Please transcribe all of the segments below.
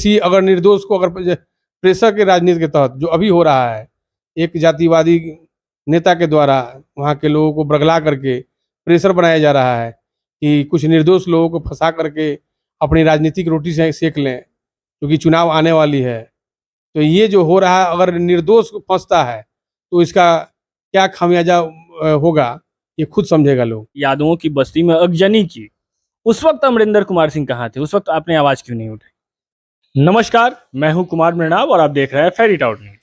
किसी अगर निर्दोष को अगर प्रेशर के राजनीति के तहत जो अभी हो रहा है, एक जातिवादी नेता के द्वारा वहाँ के लोगों को बरगला करके प्रेशर बनाया जा रहा है कि कुछ निर्दोष लोगों को फंसा करके अपनी राजनीतिक रोटी से सेक लें, क्योंकि चुनाव आने वाली है। तो ये जो हो रहा है, अगर निर्दोष फंसता है तो इसका क्या खामियाजा होगा, ये खुद समझेगा लोग। यादवों की बस्ती में अगजनी की, उस वक्त अमरिंदर कुमार सिंह कहाँ थे? उस वक्त आपने आवाज क्यों नहीं उठाई? नमस्कार, मैं हूं कुमार मृणाल और आप देख रहे हैं फेरी टाउट न्यूज।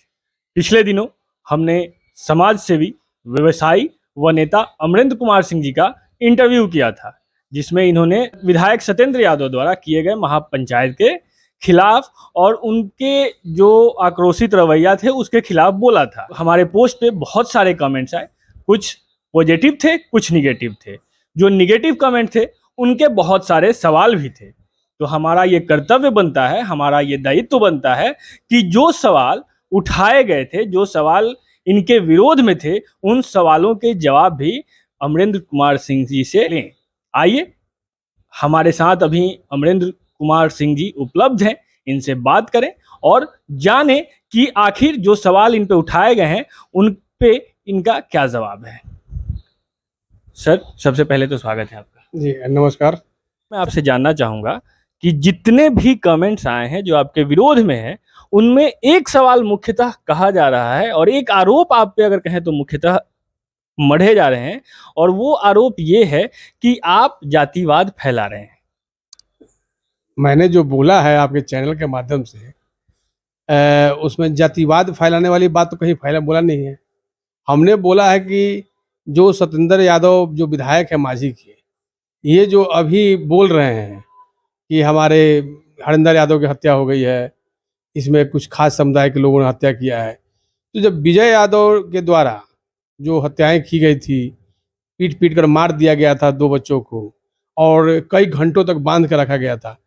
पिछले दिनों हमने समाज सेवी, व्यवसायी व नेता अमरिंदर कुमार सिंह जी का इंटरव्यू किया था, जिसमें इन्होंने विधायक सत्येंद्र यादव द्वारा किए गए महापंचायत के खिलाफ और उनके जो आक्रोशित रवैया थे उसके खिलाफ बोला था। हमारे पोस्ट पे बहुत सारे कमेंट्स आए, कुछ पॉजिटिव थे, कुछ निगेटिव थे। जो निगेटिव कमेंट थे उनके बहुत सारे सवाल भी थे। तो हमारा ये कर्तव्य बनता है, हमारा ये दायित्व बनता है कि जो सवाल उठाए गए थे, जो सवाल इनके विरोध में थे, उन सवालों के जवाब भी अमरिंदर कुमार सिंह जी से लें। आइए, हमारे साथ अभी अमरिंदर कुमार सिंह जी उपलब्ध हैं, इनसे बात करें और जाने कि आखिर जो सवाल इन पे उठाए गए हैं उन पे इनका क्या जवाब है। सर, सबसे पहले तो स्वागत है आपका। जी नमस्कार। मैं आपसे जानना चाहूंगा कि जितने भी कमेंट्स आए हैं जो आपके विरोध में हैं, उनमें एक सवाल मुख्यतः कहा जा रहा है और एक आरोप आप पे अगर कहें तो मुख्यतः मढ़े जा रहे हैं, और वो आरोप ये है कि आप जातिवाद फैला रहे हैं। मैंने जो बोला है आपके चैनल के माध्यम से, उसमें जातिवाद फैलाने वाली बात तो कहीं बोला नहीं है। हमने बोला है कि जो सत्येंद्र यादव जो विधायक है मांझी के, ये जो अभी बोल रहे हैं कि हमारे हरिंदर यादव की हत्या हो गई है, इसमें कुछ खास समुदाय के लोगों ने हत्या किया है। तो जब विजय यादव के द्वारा जो हत्याएं की गई थी, पीट पीट कर मार दिया गया था 2 बच्चों को और कई घंटों तक बांध कर रखा गया था,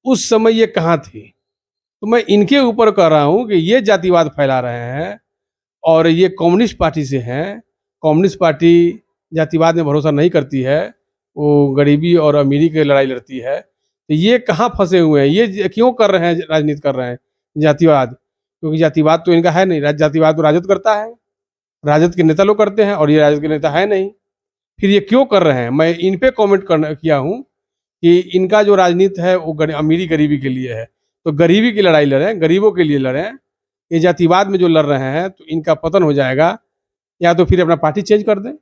उस समय ये कहाँ थी? तो मैं इनके ऊपर कह रहा हूँ कि ये जातिवाद फैला रहे हैं और ये कम्युनिस्ट पार्टी से हैं। कम्युनिस्ट पार्टी जातिवाद में भरोसा नहीं करती है, वो गरीबी और अमीरी की लड़ाई लड़ती है। तो ये कहाँ फंसे हुए हैं? ये क्यों कर रहे हैं, राजनीति कर रहे हैं जातिवाद? क्योंकि जातिवाद तो इनका है नहीं। जातिवाद तो राजद करता है, राजद के नेता लोग करते हैं और ये राजद के नेता है नहीं। फिर ये क्यों कर रहे हैं? मैं इन पे कमेंट किया हूँ कि इनका जो राजनीति है वो अमीरी गरीबी के लिए है। तो गरीबी की लड़ाई लड़ें, गरीबों के लिए लड़ें। ये जातिवाद में जो लड़ रहे हैं तो इनका पतन हो जाएगा। या तो फिर अपना पार्टी चेंज कर दें,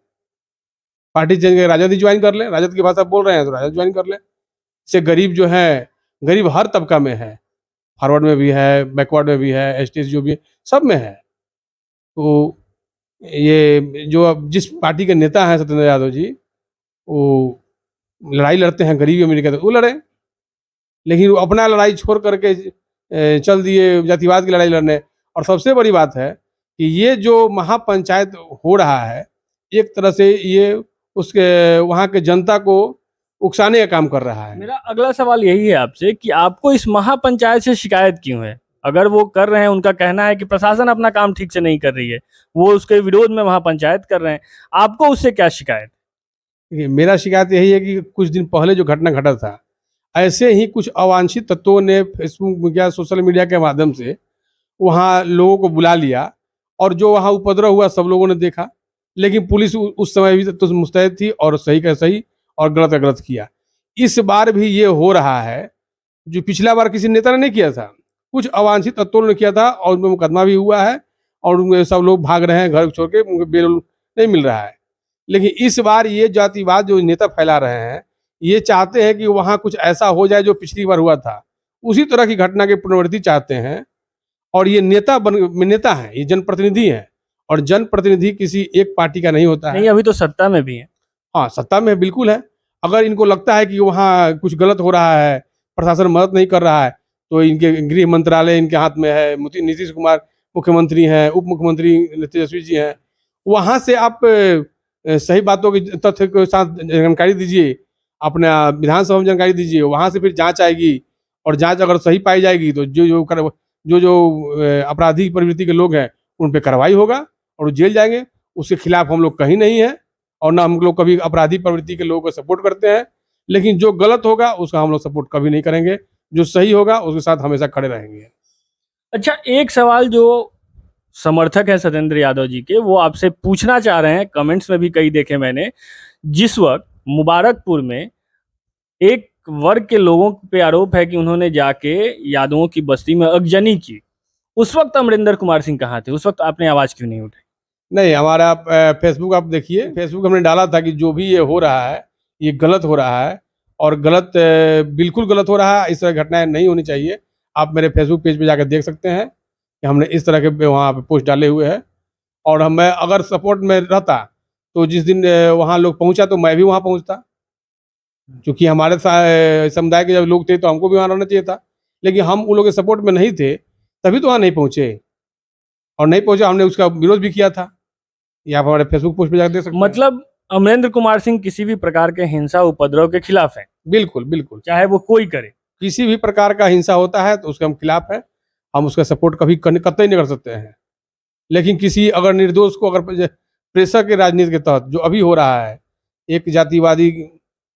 पार्टी चेंज करके राजद ही ज्वाइन कर लें। राजद की भाषा बोल रहे हैं तो राजद ज्वाइन कर लें। इससे गरीब जो है, गरीब हर तबका में है, फॉरवर्ड में भी है, बैकवर्ड में भी है, एसटी जो भी है, सब में है। तो ये जो अब जिस पार्टी के नेता हैं सत्येंद्र यादव जी, वो लड़ाई लड़ते हैं गरीबी अमीरी का, तो वो लड़े, लेकिन वो अपना लड़ाई छोड़ करके चल दिए जातिवाद की लड़ाई लड़ने। और सबसे बड़ी बात है कि ये जो महापंचायत हो रहा है, एक तरह से ये उसके वहाँ के जनता को उकसाने का काम कर रहा है। मेरा अगला सवाल यही है आपसे कि आपको इस महापंचायत से शिकायत क्यों है? अगर वो कर रहे हैं, उनका कहना है कि प्रशासन अपना काम ठीक से नहीं कर रही है, वो उसके विरोध में महापंचायत कर रहे हैं, आपको उससे क्या शिकायत? देखिए, मेरा शिकायत यही है कि कुछ दिन पहले जो घटना घटा था, ऐसे ही कुछ अवांछित तत्वों ने फेसबुक या सोशल मीडिया के माध्यम से वहाँ लोगों को बुला लिया और जो वहाँ उपद्रव हुआ सब लोगों ने देखा। लेकिन पुलिस उस समय भी तो मुस्तैद थी और सही का सही और गलत का गलत किया। इस बार भी ये हो रहा है जो पिछला बार किसी नेता ने नहीं किया था, कुछ अवांछित तत्वों ने किया था और उनमें मुकदमा भी हुआ है और उनमें सब लोग भाग रहे हैं घर छोड़ के, उनको बेल नहीं मिल रहा है। लेकिन इस बार ये जातिवाद जो नेता फैला रहे हैं, ये चाहते हैं कि वहाँ कुछ ऐसा हो जाए जो पिछली बार हुआ था, उसी तरह की घटना की पुनरावृत्ति चाहते हैं। और ये नेता हैं, ये जनप्रतिनिधि हैं और जनप्रतिनिधि किसी एक पार्टी का नहीं होता है। नहीं, अभी तो सत्ता में भी है। हाँ, सत्ता में बिल्कुल है। अगर इनको लगता है कि वहाँ कुछ गलत हो रहा है, प्रशासन मदद नहीं कर रहा है, तो इनके गृह मंत्रालय इनके हाथ में है, नीतीश कुमार मुख्यमंत्री हैं, उप मुख्यमंत्री तेजस्वी जी हैं, वहाँ से आप सही बातों की तथ्य के साथ जानकारी दीजिए, अपना विधानसभा में जानकारी दीजिए, वहाँ से फिर जांच आएगी और जांच अगर सही पाई जाएगी तो जो अपराधी प्रवृत्ति के लोग हैं उन पर कार्रवाई होगा और वो जेल जाएंगे। उसके खिलाफ हम लोग कहीं नहीं है और ना हम लोग कभी अपराधी प्रवृत्ति के लोगों को सपोर्ट करते हैं, लेकिन जो गलत होगा उसका हम लोग सपोर्ट कभी नहीं करेंगे। जो सही होगा उसके साथ हमेशा खड़े रहेंगे। अच्छा, एक सवाल जो समर्थक है सत्येंद्र यादव जी के, वो आपसे पूछना चाह रहे हैं, कमेंट्स में भी कई देखे मैंने, जिस वक्त मुबारकपुर में एक वर्ग के लोगों पे आरोप है कि उन्होंने जाके यादवों की बस्ती में अगजनी की, उस वक्त अमरिंदर कुमार सिंह कहाँ थे? उस वक्त आपने आवाज क्यों नहीं उठाई? नहीं, हमारा फेसबुक आप देखिए, फेसबुक हमने डाला था कि जो भी ये हो रहा है ये गलत हो रहा है और गलत बिल्कुल गलत हो रहा है, इस तरह घटनाएं नहीं होनी चाहिए। आप मेरे फेसबुक पेज पे जाकर देख सकते हैं कि हमने इस तरह के वहाँ पे पोस्ट डाले हुए हैं। और हम मैं अगर सपोर्ट में रहता तो जिस दिन वहाँ लोग पहुँचा तो मैं भी वहाँ पहुँचता, क्योंकि हमारे समुदाय के जब लोग थे तो हमको भी वहाँ रहना चाहिए था। लेकिन हम उन लोगों के सपोर्ट में नहीं थे, तभी तो वहाँ नहीं पहुँचे, और नहीं पहुँचे हमने उसका विरोध भी किया था। ये आप हमारे फेसबुक पोस्ट पे जाकर देख सकते हैं। मतलब अमरेंद्र कुमार सिंह किसी भी प्रकार के हिंसा उपद्रव के खिलाफ है, बिल्कुल बिल्कुल, चाहे वो कोई करे। किसी भी प्रकार का हिंसा होता है तो उसके हम खिलाफ है, हम उसका सपोर्ट कभी कतई नहीं कर सकते हैं। लेकिन किसी अगर निर्दोष को अगर प्रेशर के राजनीति के तहत जो अभी हो रहा है, एक जातिवादी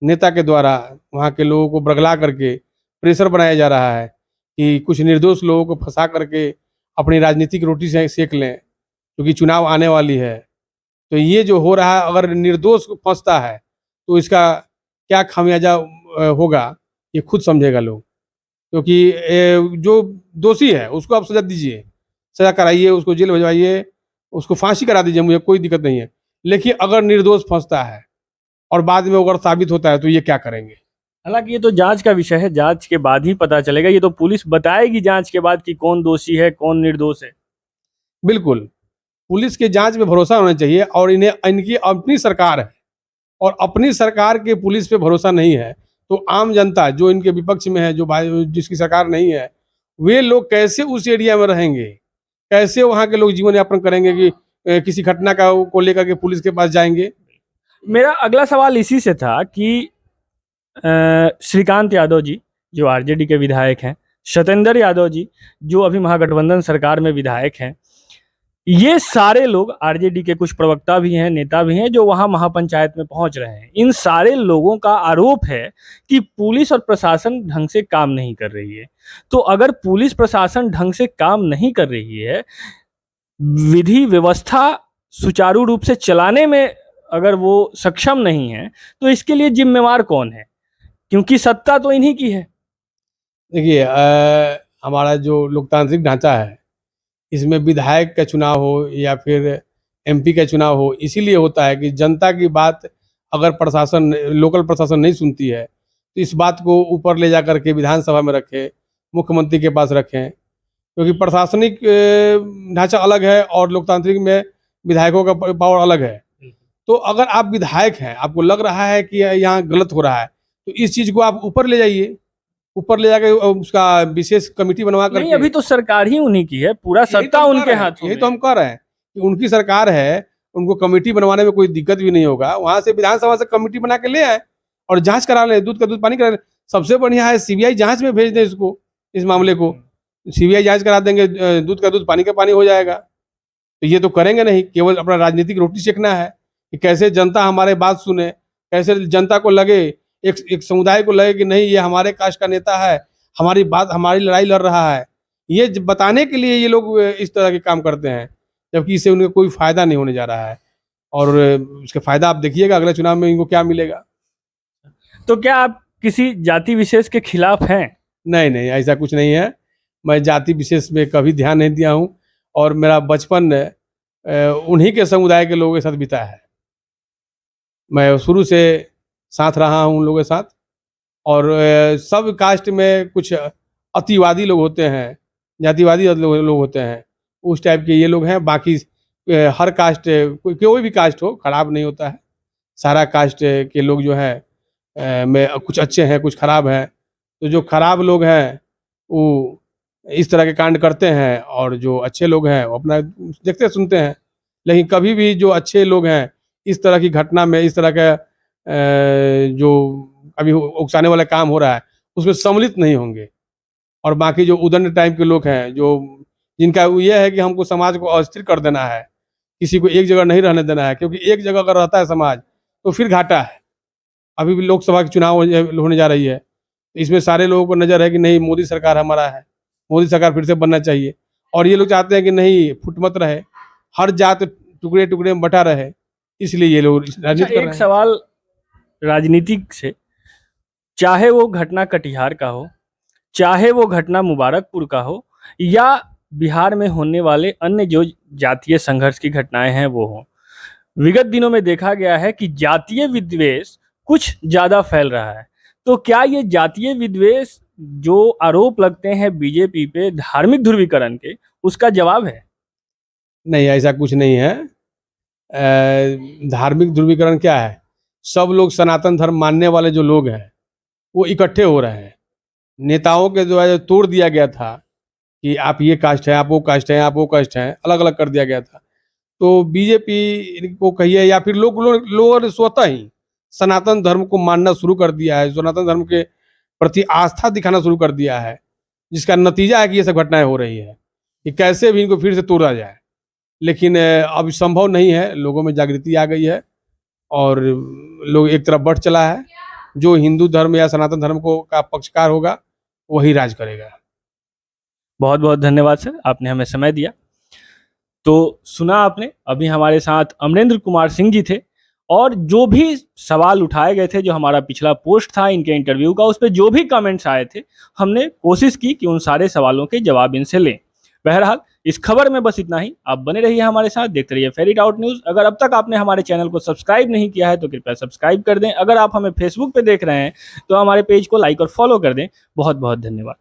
नेता के द्वारा वहाँ के लोगों को बरगला करके प्रेशर बनाया जा रहा है कि कुछ निर्दोष लोगों को फंसा करके अपनी राजनीतिक रोटी से सेक लें, क्योंकि चुनाव आने वाली है। तो ये जो हो रहा है, अगर निर्दोष फंसता है तो इसका क्या खामियाजा होगा ये खुद समझेगा लोग। क्योंकि जो दोषी है उसको आप सजा दीजिए, सजा कराइए, उसको जेल भिजवाइए, उसको फांसी करा दीजिए, मुझे कोई दिक्कत नहीं है। लेकिन अगर निर्दोष फंसता है और बाद में अगर साबित होता है तो ये क्या करेंगे? हालांकि ये तो जांच का विषय है, जांच के बाद ही पता चलेगा। ये तो पुलिस बताएगी जांच के बाद कि कौन दोषी है कौन निर्दोष है। बिल्कुल, पुलिस के जांच में भरोसा होना चाहिए। और इन्हें इनकी अपनी सरकार है और अपनी सरकार के पुलिस पे भरोसा नहीं है तो आम जनता जो इनके विपक्ष में है, जो जिसकी सरकार नहीं है, वे लोग कैसे उस एरिया में रहेंगे, कैसे वहाँ के लोग जीवन यापन करेंगे कि किसी घटना का को लेकर के पुलिस के पास जाएंगे? मेरा अगला सवाल इसी से था कि श्रीकांत यादव जी जो आरजेडी के विधायक हैं, सत्येंद्र यादव जी जो अभी महागठबंधन सरकार में विधायक हैं, ये सारे लोग आरजेडी के कुछ प्रवक्ता भी हैं, नेता भी हैं, जो वहां महापंचायत में पहुंच रहे हैं। इन सारे लोगों का आरोप है कि पुलिस और प्रशासन ढंग से काम नहीं कर रही है। तो अगर पुलिस प्रशासन ढंग से काम नहीं कर रही है, विधि व्यवस्था सुचारू रूप से चलाने में अगर वो सक्षम नहीं है, तो इसके लिए जिम्मेवार कौन है? क्योंकि सत्ता तो इन्हीं की है। देखिए, हमारा जो लोकतांत्रिक ढांचा है, इसमें विधायक का चुनाव हो या फिर एमपी का चुनाव हो, इसीलिए होता है कि जनता की बात अगर प्रशासन, लोकल प्रशासन नहीं सुनती है तो इस बात को ऊपर ले जा करके विधानसभा में रखें, मुख्यमंत्री के पास रखें। क्योंकि प्रशासनिक ढांचा अलग है और लोकतांत्रिक में विधायकों का पावर अलग है। तो अगर आप विधायक हैं, आपको लग रहा है कि यहाँ गलत हो रहा है, तो इस चीज़ को आप ऊपर ले जाइए, ऊपर ले जाके उसका विशेष कमेटी बनवा नहीं, करके। अभी तो सरकार ही उन्हीं की है, पूरा सत्ता उनके हाथों यही में तो हम कह रहे हैं कि उनकी सरकार है, उनको कमेटी बनवाने में कोई दिक्कत भी नहीं होगा। वहां से विधानसभा से कमेटी बना के ले आए और जांच करा लें, दूध का दूध पानी करा लें। सबसे बढ़िया है सीबीआई जांच में भेज दें इसको, इस मामले को सीबीआई जांच करा देंगे, दूध का दूध पानी का पानी हो जाएगा। तो ये तो करेंगे नहीं, केवल अपना राजनीतिक रोटी सेकना है कि कैसे जनता हमारे बात सुने, कैसे जनता को लगे, एक समुदाय को लगे कि नहीं ये हमारे कास्ट का नेता है, हमारी बात, हमारी लड़ाई लड़ रहा है। ये बताने के लिए ये लोग इस तरह के काम करते हैं, जबकि इससे उनका कोई फायदा नहीं होने जा रहा है। और उसका फायदा आप देखिएगा अगले चुनाव में इनको क्या मिलेगा। तो क्या आप किसी जाति विशेष के खिलाफ हैं? नहीं नहीं, ऐसा कुछ नहीं है। मैं जाति विशेष में कभी ध्यान नहीं दिया हूँ और मेरा बचपन उन्हीं के समुदाय के लोगों के साथ बीता है। मैं शुरू से साथ रहा हूँ उन लोगों के साथ। और सब कास्ट में कुछ अतिवादी लोग होते हैं, जातिवादी लोग होते हैं, उस टाइप के ये लोग हैं। बाकी हर कास्ट, कोई भी कास्ट हो, खराब नहीं होता है। सारा कास्ट के लोग जो है में कुछ अच्छे हैं कुछ खराब हैं। तो जो खराब लोग हैं वो इस तरह के कांड करते हैं और जो अच्छे लोग हैं वो अपना देखते सुनते हैं। लेकिन कभी भी जो अच्छे लोग हैं इस तरह की घटना में, इस तरह का जो अभी उकसाने वाला काम हो रहा है उसमें सम्मिलित नहीं होंगे। और बाकी जो उदंड टाइप के लोग हैं, जो जिनका ये है कि हमको समाज को अस्थिर कर देना है, किसी को एक जगह नहीं रहने देना है, क्योंकि एक जगह अगर रहता है समाज तो फिर घाटा है। अभी भी लोकसभा की चुनाव होने जा रही है, इसमें सारे लोगों को नज़र है कि नहीं, मोदी सरकार हमारा है, मोदी सरकार फिर से बनना चाहिए। और ये लोग चाहते हैं कि नहीं, फुट मत रहे, हर जात टुकड़े टुकड़े में बटा रहे, इसलिए ये लोग अच्छा, राजनीति कर एक रहे हैं। सवाल राजनीतिक से, चाहे वो घटना कटिहार का हो, चाहे वो घटना मुबारकपुर का हो, या बिहार में होने वाले अन्य जो जातीय संघर्ष की घटनाएं हैं वो हो, विगत दिनों में देखा गया है कि जातीय विद्वेष कुछ ज्यादा फैल रहा है। तो क्या ये जातीय विद्वेष जो आरोप लगते हैं बीजेपी पे धार्मिक ध्रुवीकरण के, उसका जवाब है? नहीं, ऐसा कुछ नहीं है। धार्मिक ध्रुवीकरण क्या है? सब लोग सनातन धर्म मानने वाले जो लोग हैं वो इकट्ठे हो रहे हैं। नेताओं के जो है तोड़ दिया गया था कि आप ये कास्ट है, आप वो कास्ट है, आप वो कास्ट है, अलग अलग कर दिया गया था। तो बीजेपी को कहिए या फिर लोगों ने स्वतः ही सनातन धर्म को मानना शुरू कर दिया है, सनातन धर्म के प्रति आस्था दिखाना शुरू कर दिया है, जिसका नतीजा है कि ये सब घटनाएं हो रही है कि कैसे भी इनको फिर से तोड़ा जाए। लेकिन अब संभव नहीं है, लोगों में जागृति आ गई है और लोग एक तरफ बढ़ चला है। जो हिंदू धर्म या सनातन धर्म को का पक्षकार होगा वही राज करेगा। बहुत बहुत धन्यवाद सर, आपने हमें समय दिया। तो सुना आपने, अभी हमारे साथ अमरेंद्र कुमार सिंह जी थे, और जो भी सवाल उठाए गए थे, जो हमारा पिछला पोस्ट था इनके इंटरव्यू का, उस पर जो भी कमेंट्स आए थे, हमने कोशिश की कि उन सारे सवालों के जवाब इनसे लें। बहरहाल इस खबर में बस इतना ही। आप बने रहिए हमारे साथ, देखते रहिए फेरिट आउट न्यूज़। अगर अब तक आपने हमारे चैनल को सब्सक्राइब नहीं किया है तो कृपया सब्सक्राइब कर दें। अगर आप हमें फेसबुक पे देख रहे हैं तो हमारे पेज को लाइक और फॉलो कर दें। बहुत बहुत धन्यवाद।